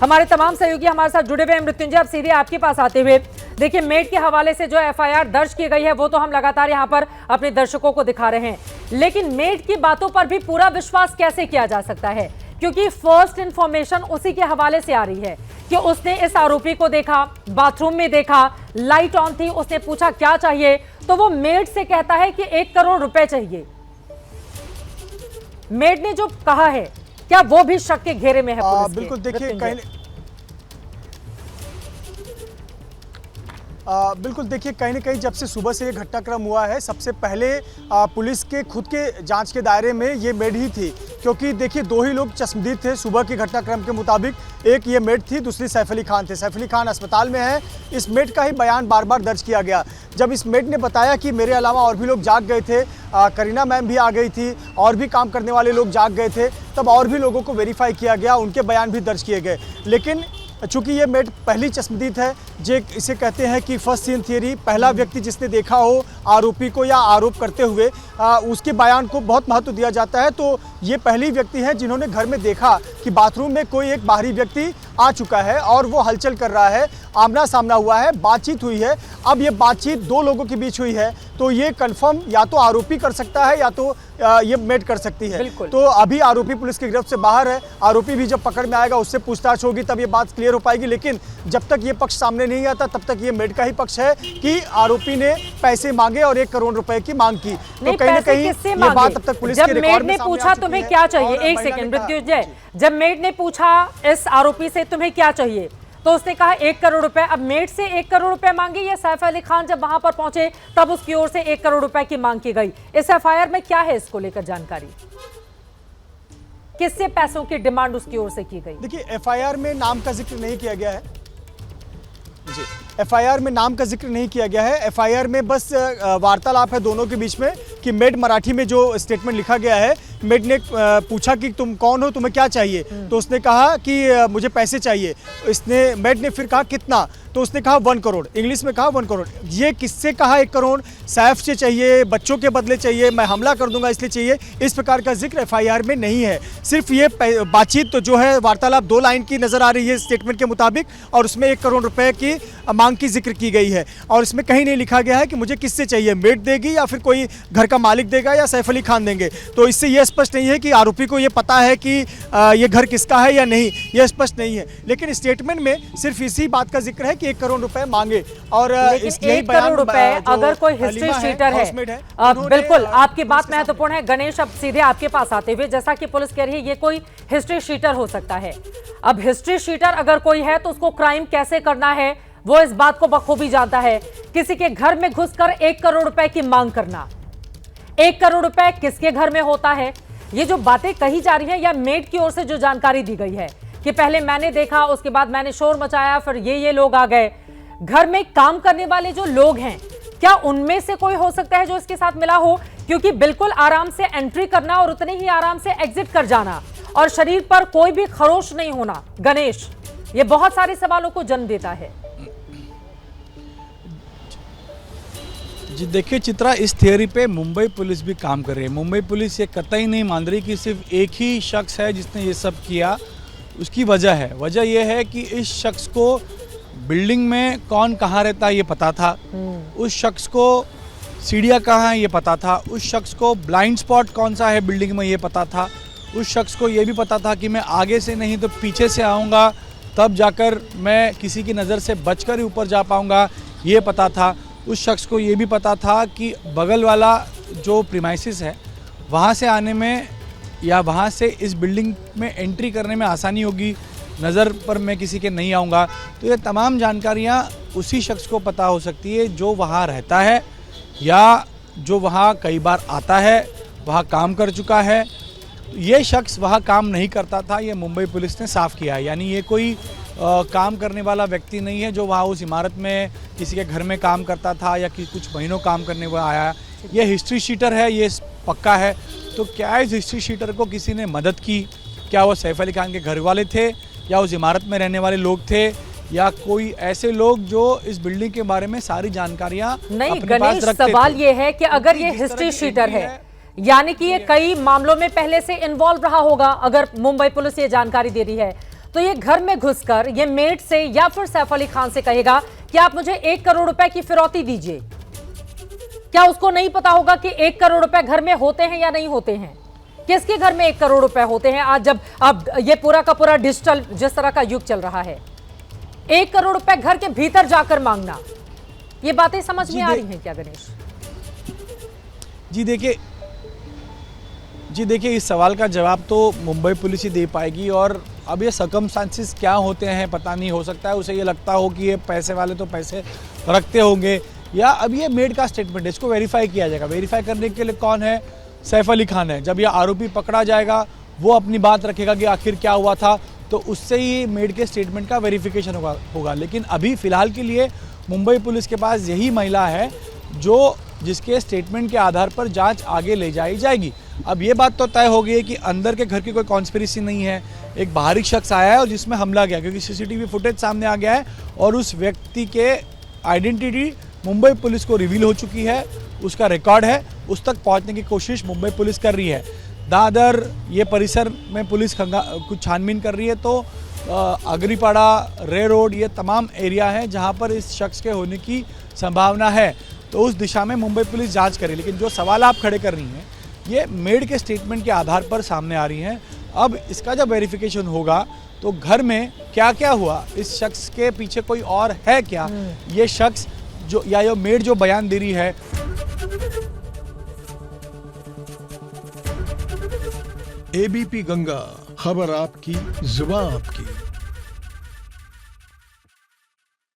हमारे तमाम सहयोगी हमारे साथ जुड़े हुए हैं। मृत्युंजय, अब सीधे आपके पास आते हुए, देखिए मेड के हवाले से जो एफआईआर दर्ज की गई है वो तो हम लगातार यहाँ पर अपने दर्शकों को दिखा रहे हैं, लेकिन मेड की बातों पर भी पूरा विश्वास कैसे किया जा सकता है? क्योंकि फर्स्ट इंफॉर्मेशन उसी के हवाले से आ रही है कि उसने इस आरोपी को देखा, बाथरूम में देखा, लाइट ऑन थी, उसने पूछा क्या चाहिए, तो वो मेड से कहता है कि 1 करोड़ रुपए चाहिए। मेड ने जो कहा है, क्या वो भी शक के घेरे में है पुलिस के? बिल्कुल, देखिए कहीं ना कहीं जब से सुबह से ये घटनाक्रम हुआ है, सबसे पहले पुलिस के खुद के जांच के दायरे में ये मेड ही थी, क्योंकि देखिए 2 ही लोग चश्मदीद थे सुबह के घटनाक्रम के मुताबिक। एक ये मेड थी, दूसरी सैफ अली खान थे। सैफ अली खान अस्पताल में है। इस मेड का ही बयान बार बार दर्ज किया गया। जब इस मेड ने बताया कि मेरे अलावा और भी लोग जाग गए थे, करीना मैम भी आ गई थी, और भी काम करने वाले लोग जाग गए थे, तब और भी लोगों को वेरीफाई किया गया, उनके बयान भी दर्ज किए गए। लेकिन चूंकि ये मेड पहली चश्मदीद है, जो इसे कहते हैं कि फर्स्ट सीन थियरी, पहला व्यक्ति जिसने देखा हो आरोपी को या आरोप करते हुए, उसके बयान को बहुत महत्व दिया जाता है। तो ये पहली व्यक्ति है जिन्होंने घर में देखा कि बाथरूम में कोई एक बाहरी व्यक्ति आ चुका है और वो हलचल कर रहा है, आमना सामना हुआ है, बातचीत हुई है। अब ये बातचीत 2 लोगों के बीच हुई है, तो ये कंफर्म या तो आरोपी कर सकता है या तो ये मेड कर सकती है। तो अभी आरोपी पुलिस की गिरफ्त से बाहर है। आरोपी भी जब पकड़ में आएगा, उससे पूछताछ होगी, तब ये बात क्लियर हो पाएगी। लेकिन जब तक ये पक्ष सामने नहीं आता, तब तक ये मेड का ही पक्ष है कि आरोपी ने पैसे मांगे और 1 करोड़ रुपए की मांग की। तो कहीं ना कहीं ये बात अब तक पुलिस के रिकॉर्ड में सामने आ चुकी है। पूछा तुम्हें क्या चाहिए, 1 सेकंड मृत्युंजय, जब मेड ने पूछा इस आरोपी से तुम्हें क्या चाहिए, तो उसने कहा 1 करोड़ रुपए। अब मेड से 1 करोड़ रुपए मांगे या सैफ अली खान जब वहां पर पहुंचे तब उसकी ओर से 1 करोड़ रुपए की मांग की गई? इस एफआईआर में क्या है इसको लेकर जानकारी? किससे पैसों की डिमांड उसकी ओर से की गई? देखिए, एफआईआर में नाम का जिक्र नहीं किया गया है जी। एफआईआर में नाम का जिक्र नहीं किया गया है। एफआईआर में बस वार्तालाप है दोनों के बीच में कि मेड, मराठी में जो स्टेटमेंट लिखा गया है, मेड ने पूछा कि तुम कौन हो, तुम्हें क्या चाहिए, तो उसने कहा कि मुझे पैसे चाहिए। मेड ने फिर कहा कितना, तो उसने कहा 1 करोड़, इंग्लिश में कहा 1 करोड़। ये किससे कहा 1 करोड़? सैफ से चाहिए, बच्चों के बदले चाहिए, मैं हमला कर दूंगा इसलिए चाहिए, इस प्रकार का जिक्र एफआईआर में नहीं है। सिर्फ ये बातचीत तो जो है, वार्तालाप 2 लाइन की नजर आ रही है स्टेटमेंट के मुताबिक, और उसमें 1 करोड़ रुपए की मांग की जिक्र की गई है। और इसमें कहीं नहीं लिखा गया है कि मुझे किससे चाहिए, मेड देगी या फिर कोई घर का मालिक देगा या सैफ अली खान देंगे। तो इससे यह स्पष्ट नहीं है कि आरोपी को यह पता है कि ये घर किसका है या नहीं, यह स्पष्ट नहीं है। लेकिन स्टेटमेंट में सिर्फ इसी बात का जिक्र है कि 1 करोड़ रुपए मांगे। और 1 करोड़ रुपए अगर कोई हिस्ट्री शीटर है, बिल्कुल आपकी बात महत्वपूर्ण है। गणेश, अब सीधे आपके पास आते हुए, जैसा कि पुलिस कह रही है ये कोई हिस्ट्री शीटर हो सकता है। अब हिस्ट्री शीटर अगर कोई है तो उसको क्राइम कैसे करना है वो इस बात को बखूबी जानता है। किसी के घर में घुसकर 1 करोड़ रुपए की मांग करना, 1 करोड़ रुपए किसके घर में होता है? ये जो बातें कही जा रही है या मेड की ओर से जो जानकारी दी गई है कि पहले मैंने देखा, उसके बाद मैंने शोर मचाया, फिर ये लोग आ गए। घर में काम करने वाले जो लोग हैं, क्या उनमें से कोई हो सकता है जो इसके साथ मिला हो? क्योंकि बिल्कुल आराम से एंट्री करना और उतने ही आराम से एग्जिट कर जाना, और शरीर पर कोई भी खरोश नहीं होना, गणेश, ये बहुत सारे सवालों को जन्म देता है। जी देखिए चित्रा, इस थियरी पे मुंबई पुलिस भी काम कर रही है। मुंबई पुलिस ये कतई नहीं मान रही कि सिर्फ एक ही शख्स है जिसने ये सब किया। उसकी वजह यह है कि इस शख्स को बिल्डिंग में कौन कहाँ रहता है ये पता था, उस शख्स को सीढ़ियाँ कहाँ है ये पता था, उस शख्स को ब्लाइंड स्पॉट कौन सा है बिल्डिंग में ये पता था, उस शख्स को ये भी पता था कि मैं आगे से नहीं तो पीछे से आऊँगा तब जाकर मैं किसी की नज़र से बचकर ही ऊपर जा पाऊँगा, ये पता था। उस शख्स को ये भी पता था कि बगल वाला जो प्रीमाइसिस है वहाँ से आने में या वहाँ से इस बिल्डिंग में एंट्री करने में आसानी होगी, नज़र पर मैं किसी के नहीं आऊँगा। तो ये तमाम जानकारियाँ उसी शख्स को पता हो सकती है जो वहाँ रहता है या जो वहाँ कई बार आता है, वहाँ काम कर चुका है। ये शख्स वहाँ काम नहीं करता था, ये मुंबई पुलिस ने साफ़ किया है। यानी ये कोई काम करने वाला व्यक्ति नहीं है जो वहाँ उस इमारत में किसी के घर में काम करता था या कि कुछ महीनों काम करने वो आया। ये हिस्ट्री शीटर है, ये पक्का है। तो क्या इस हिस्ट्री शीटर को किसी ने मदद की? क्या वो सैफ अली खान के घर वाले थे या उस इमारत में रहने वाले लोग थे या कोई ऐसे लोग जो इस बिल्डिंग के बारे में सारी जानकारियाँ नहीं? गणेश, सवाल ये है कि अगर ये हिस्ट्री शीटर है यानी कि ये कई मामलों में पहले से इन्वॉल्व रहा होगा, अगर मुंबई पुलिस ये जानकारी दे रही है, तो ये घर में घुसकर ये मेड से या फिर सैफ अली खान से कहेगा कि आप मुझे 1 करोड़ रुपए की फिरौती दीजिए। क्या उसको नहीं पता होगा कि 1 करोड़ रुपए घर में होते हैं या नहीं होते हैं? किसके घर में 1 करोड़ रुपए होते हैं? आज जब अब ये पूरा का पूरा डिजिटल जिस तरह का युग चल रहा है, 1 करोड़ रुपए घर के भीतर जाकर मांगना, ये बातें समझ में आ रही हैं क्या गणेश? जी देखिए इस सवाल का जवाब तो मुंबई पुलिस ही दे पाएगी। और अब ये सर्कमस्टांसिस क्या होते हैं पता नहीं, हो सकता है उसे ये लगता हो कि ये पैसे वाले तो पैसे रखते होंगे, या अब ये मेड का स्टेटमेंट है, इसको वेरीफाई किया जाएगा। वेरीफाई करने के लिए कौन है? सैफ अली खान है। जब ये आरोपी पकड़ा जाएगा वो अपनी बात रखेगा कि आखिर क्या हुआ था, तो उससे ही मेड के स्टेटमेंट का वेरिफिकेशन होगा। लेकिन अभी फिलहाल के लिए मुंबई पुलिस के पास यही महिला है जिसके स्टेटमेंट के आधार पर जांच आगे ले जाई जाएगी। अब ये बात तो तय हो गई है कि अंदर के घर की कोई कॉन्स्पिरेसी नहीं है, एक बाहरी शख्स आया है और जिसमें हमला गया, क्योंकि सीसीटीवी फुटेज सामने आ गया है और उस व्यक्ति के आइडेंटिटी मुंबई पुलिस को रिवील हो चुकी है, उसका रिकॉर्ड है, उस तक पहुंचने की कोशिश मुंबई पुलिस कर रही है। दादर ये परिसर में पुलिस कुछ छानबीन कर रही है, तो अगरीपाड़ा, रे रोड, ये तमाम एरिया हैं जहां पर इस शख्स के होने की संभावना है, तो उस दिशा में मुंबई पुलिस जांच करे। लेकिन जो सवाल आप खड़े कर रही हैं ये मेड के स्टेटमेंट के आधार पर सामने आ रही हैं। अब इसका जब वेरिफिकेशन होगा तो घर में क्या क्या हुआ, इस शख्स के पीछे कोई और है क्या, ये शख्स जो या ये मेड जो बयान दे रही है। एबीपी गंगा, खबर आपकी, जुबान आपकी।